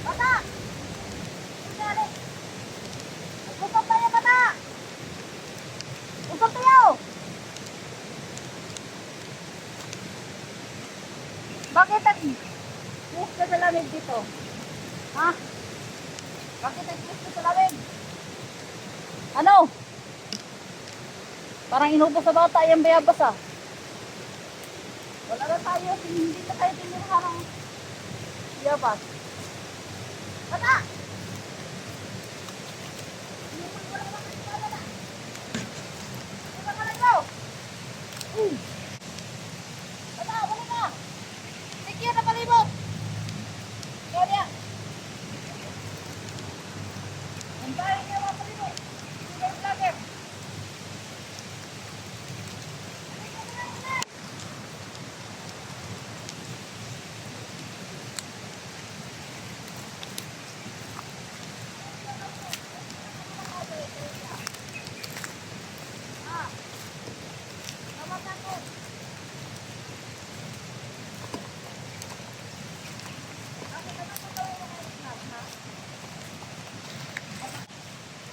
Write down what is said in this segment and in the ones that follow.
Bata! Dali! Usap tayo, bata! Usap tayo! Bakit nag-twist ka sa lamig dito? Ha? Bakit nag-twist ka sa lamig? Ano? Parang inubos sa bata yung bayabas ah. Wala na tayo, hindi na tayo tinirhan ng bayabas. Bata! Bata, wala na! Sikir na palibot! Ikaw niya! Ang bahay niya mga palibot! Sige yung vlogger!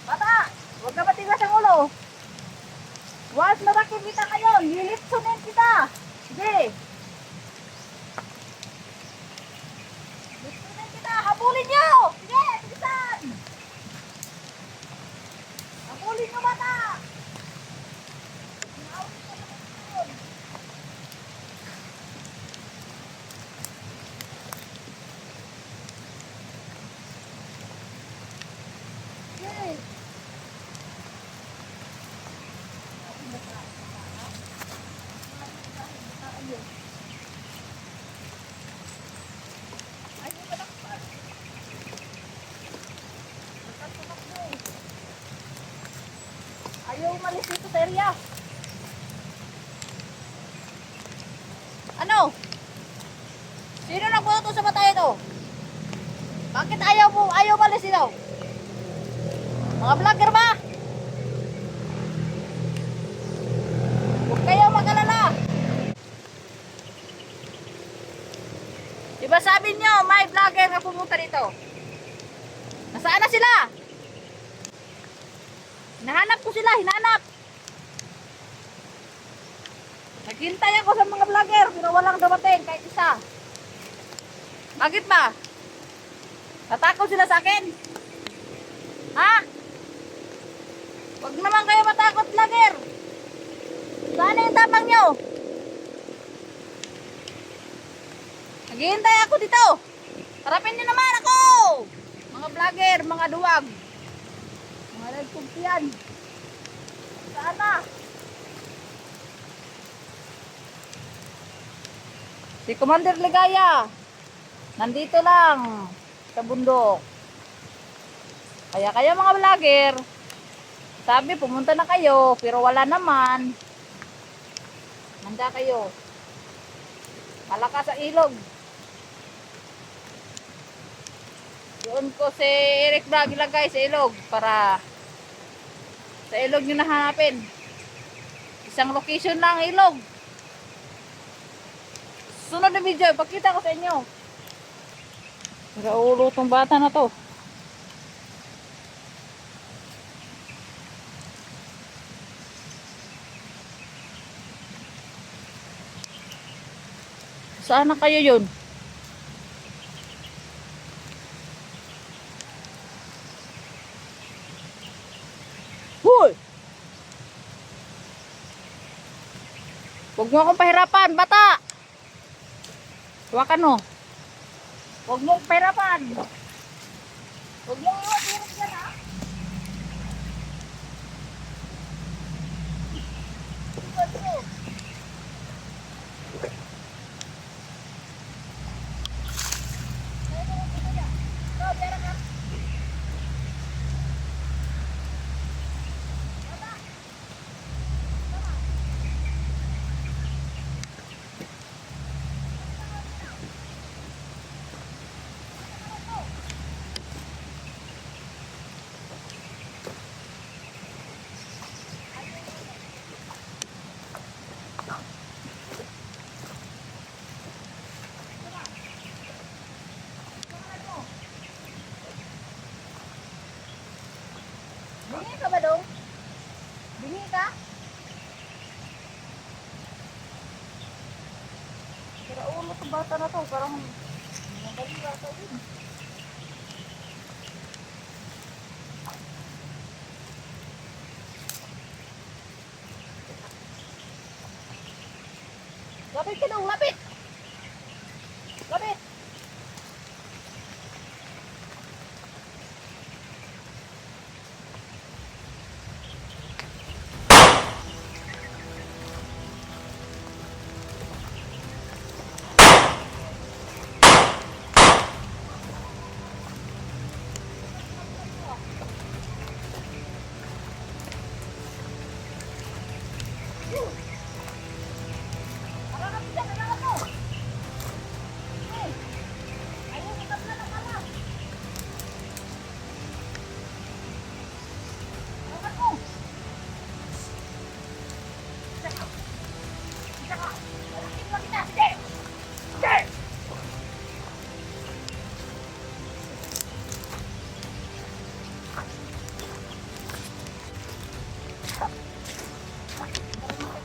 Bata! Huwag ka matigas ang ulo! Once marakit kita ngayon, lilipsunin kita! Sige! Lipsunin kita! Habulin niyo! Sige! Bilisan! Habulin niyo, bata! Hinahulin ko naman yun. Sige! Ay, di malakpan. Magkatumakbo. Ayaw umalis dito sa area. Ano? Sino nagbuto sa batay ito? Bakit ayaw umalis dito? Mga vlogger ba? Huwag kayong mag-alala. Diba sabi nyo, may vlogger na pumunta dito? Nasaan na sila? Hinahanap ko sila, hinahanap. Naghintay ako sa mga vlogger, pero walang dumating, kahit isa. Bakit ba? Natakot sila sa akin? Ha? Huwag naman kayo matakot, vlogger. Saan yung tapang nyo? Naghihintay ako dito. Harapin nyo naman ako. Mga vlogger, mga duwag. Mga nagpugtiyan. Saan na? Si Commander Ligaya. Nandito lang. Sa bundok. Kaya mga vlogger. Sabi pumunta na kayo. Pero wala naman. Handa kayo. Malakas sa ilog. Doon ko si Eric Vlog ilagay sa ilog para sa ilog nyo nahanapin. Isang location lang ilog. Sunod na video, ipakita ko sa inyo. Raulo tong bata na to. Saan na kayo yun? Hoy! Huwag mo akong pahirapan, bata! Huwakan mo. Huwag mo akong pahirapan. Huwag mo akong pahirapan dyan, ha? Huwag mo. Bingi ka ba dong? Bingi ka? Kira ulo to bata na to. Parang madali bata din. Lapit ka dong, lapit! Lapit!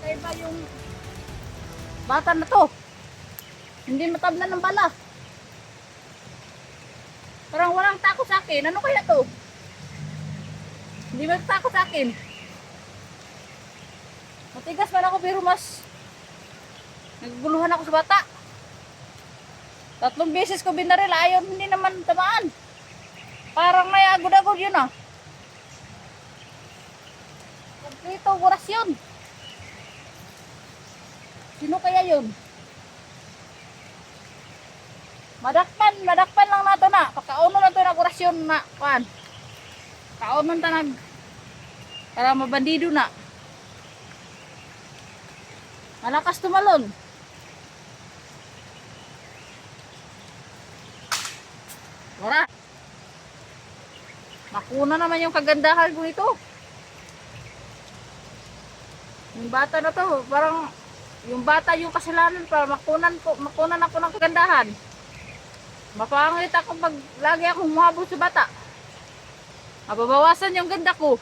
Kaya yung bata na to, hindi matablan ng bala. Parang walang takot sa akin. Ano kaya to? Hindi magtakot sa akin. Matigas man ako pero mas nagguluhan ako sa bata. 3 beses ko binaril, ayaw hindi naman tamaan. Parang may agod-agod yun ah. Ito, oras yun. Sino kaya yun? Madakpan lang nato na. Pagkauno na ito na orasyon na. Kuan. Kaunon ta nag para mabandido na. Malakas tumalon. Ora. Makuna naman yung kagandahan ko ito. Yung bata na to, parang yung bata yung kasalanan para makunan ako ng kagandahan. Mapangit ako pag lagi akong humahabol sa bata. Mababawasan yung ganda ko.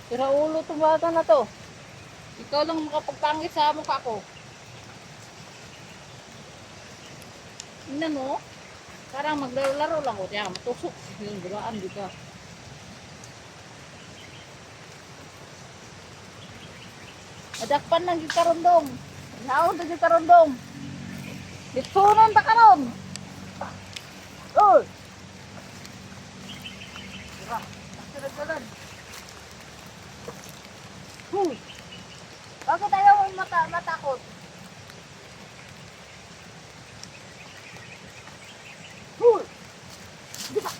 Sira ulo itong bata na to. Ikaw lang makapagpangit sa mukha ko. Tingnan mo. Parang maglaro-laro lang ko. Diyan, matusok. Yung gulaan dito. Madakpan lang yung karundong. Naon to yung karundong. Ditsunon ta karon. Uy! Tira, nagsalag-salag. Huy! Bakit ayaw mong matakot? Huy! Di ba?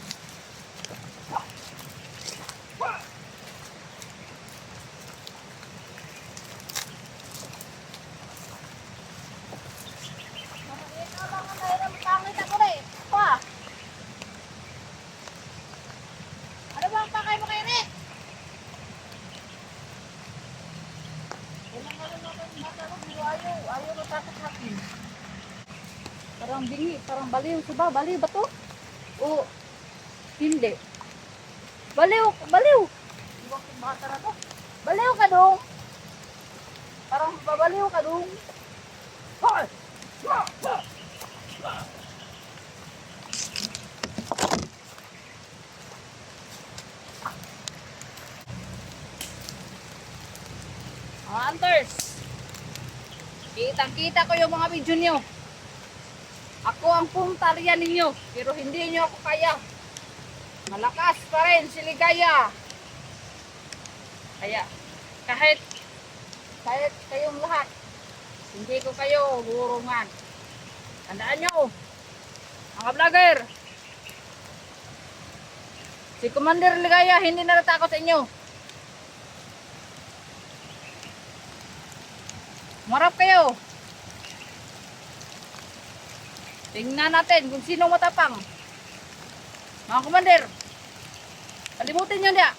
Ayaw natakot sa akin. Parang bingi, parang baliw. Diba? Baliw ba to? O hindi? Baliw! Diba kung bata na to? Baliw ka dong! Parang babaliw ka dong! Hoy! Mga hunters! Kitang-kita ko yung mga video nyo. Ako ang puntarya ninyo, pero hindi nyo ako kaya. Malakas pa rin si Ligaya. Kaya, kahit kayong lahat, hindi ko kayo burungan. Tandaan nyo, mga vlogger, si Commander Ligaya hindi natatakot sa inyo. Marap kayo. Tingnan natin kung sino matapang. Mga commander, kalimutin nyo niya.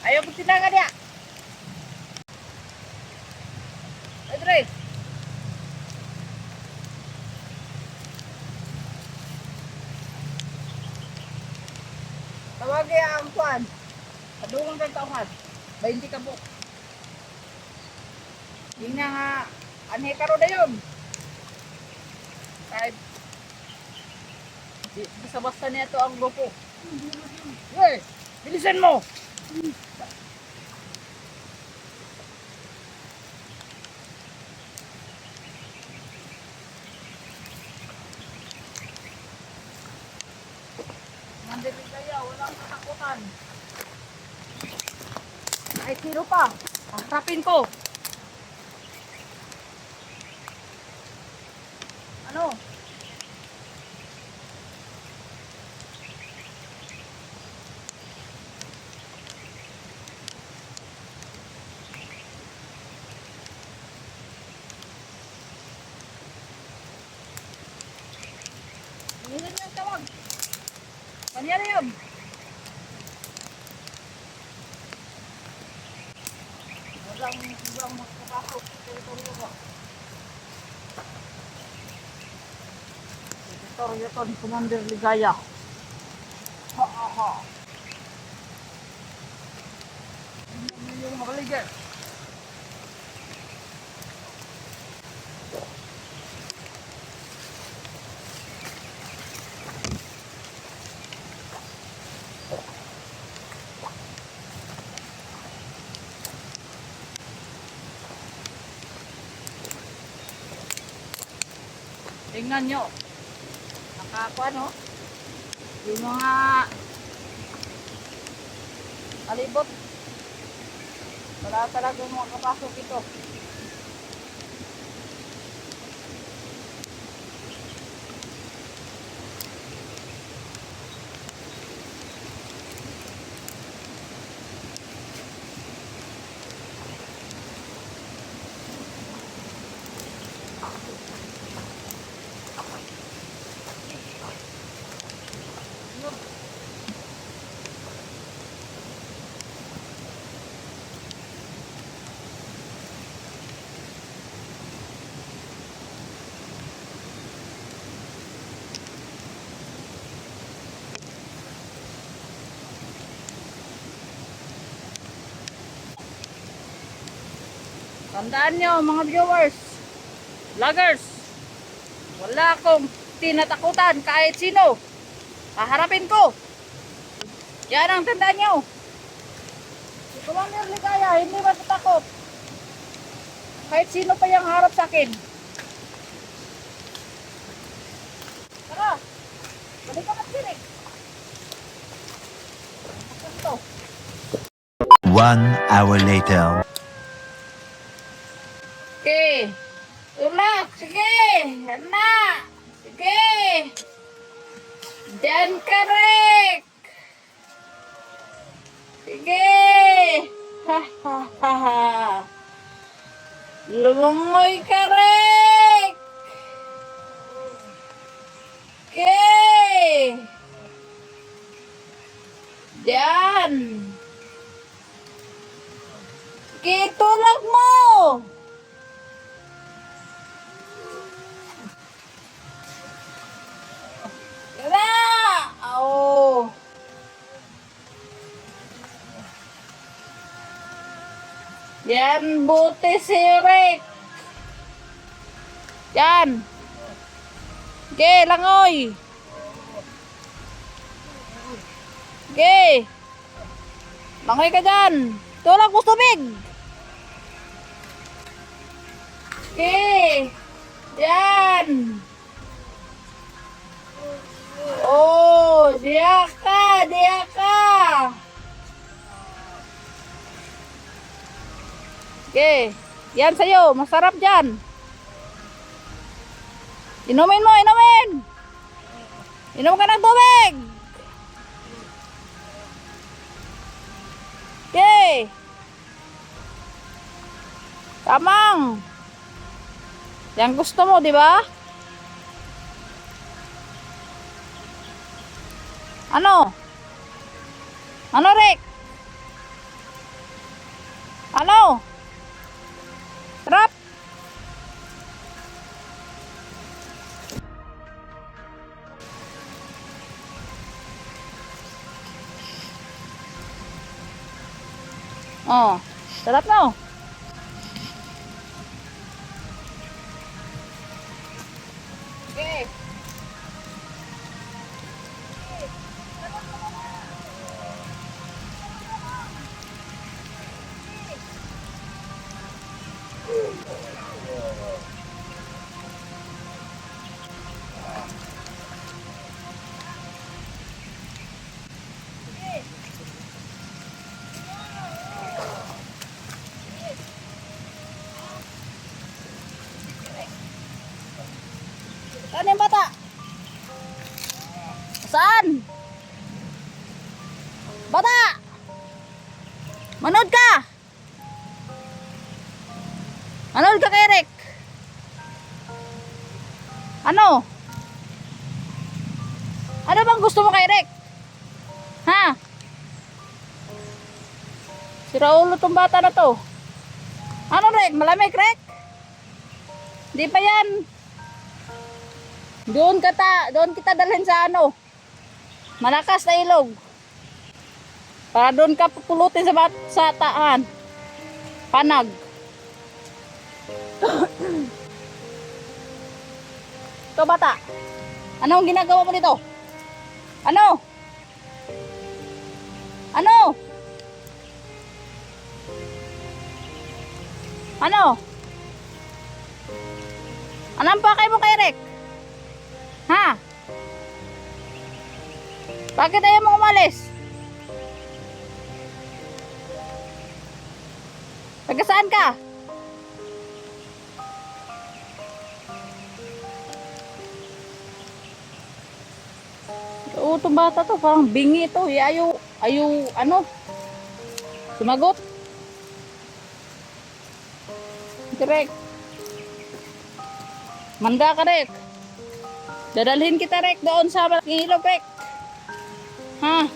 Ayaw ko tinangan niya. Adre. Wagi ang kwan. Padungan kang tauhan. 20 ka po. Yung nga, anhe karo na yun. Kahit, basta-basta niya ito ang grupo. Hey, bilisan mo! Mandilig kaya, walang katakutan. Kahit sino pa, harapin ko. Ano? Inilan niyo ang tawag. Kanya yun. Walang makapasok sa teritoryo ko. Teritoryo to ni Commander Ligaya. Ha ha ha. Ano yung makaligay? Tingnan nyo. Nakakuha, no? Yung mga alibot. Wala talagang makapasok ito. Tandaan nyo mga viewers, vloggers, wala akong tinatakutan kahit sino. Kaharapin ko. Yan ang tandaan nyo. Si Commander Ligaya hindi matatakot. Kahit sino pa yung harap sa akin. Tara, balik ka magsinig. Ito. 1 hour later. Okay. Tulak. Sige. Yan na. Sige. Diyan ka, Rick. Sige. Ha, ha, ha, ha. Lumungoy ka, Rick. Okay. Diyan. Okay, tulak mo. Oh. Yan, buti si Rick. Yan. Okay, langoy. Okay. Langoy ka dyan. Tulak mo tubig. Okay. Yan. Oh, diyak ka, diyak ka. Okay, yan sa'yo, masarap dyan. Inumin mo, inumin. Inom ka ng tubig. Okay. Tamang. Yan gusto mo, di ba? Ano? Ano, Rick? Ano? Trap? Oh, sarap no? Okay. Saan yung bata? Saan? Bata! Manood ka! Manood ka kay Rick? Ano? Ano bang gusto mo kay Rick? Ha? Sira ulo tong bata na to. Ano Rick? Malamig Rick? Di pa yan. Doon kita dalhin sa ano? Malakas na ilog. Para doon ka pupulutin sa taan. Panag. Ito bata. Anong ginagawa mo dito? Ano? Ano? Ano? Anong pakay mo kay Rick? Ha? Bakit ayaw mo umalis? Taga saan ka? Oo, itong bata to, parang bingi to. Ayaw, ano? Sumagot. Direk. Manda ka, Rick. Dadalhin kita, Rick, doon sa malaking ilog, Rick. Ha?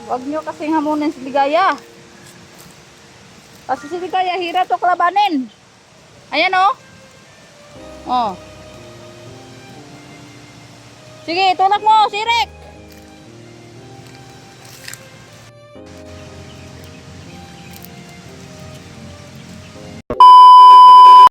Huwag nyo kasing hamunin si Ligaya. Kasi si Ligaya, hirap to kalabanin. Ayan, oh. Oh. Sige, tulak mo, si Rick.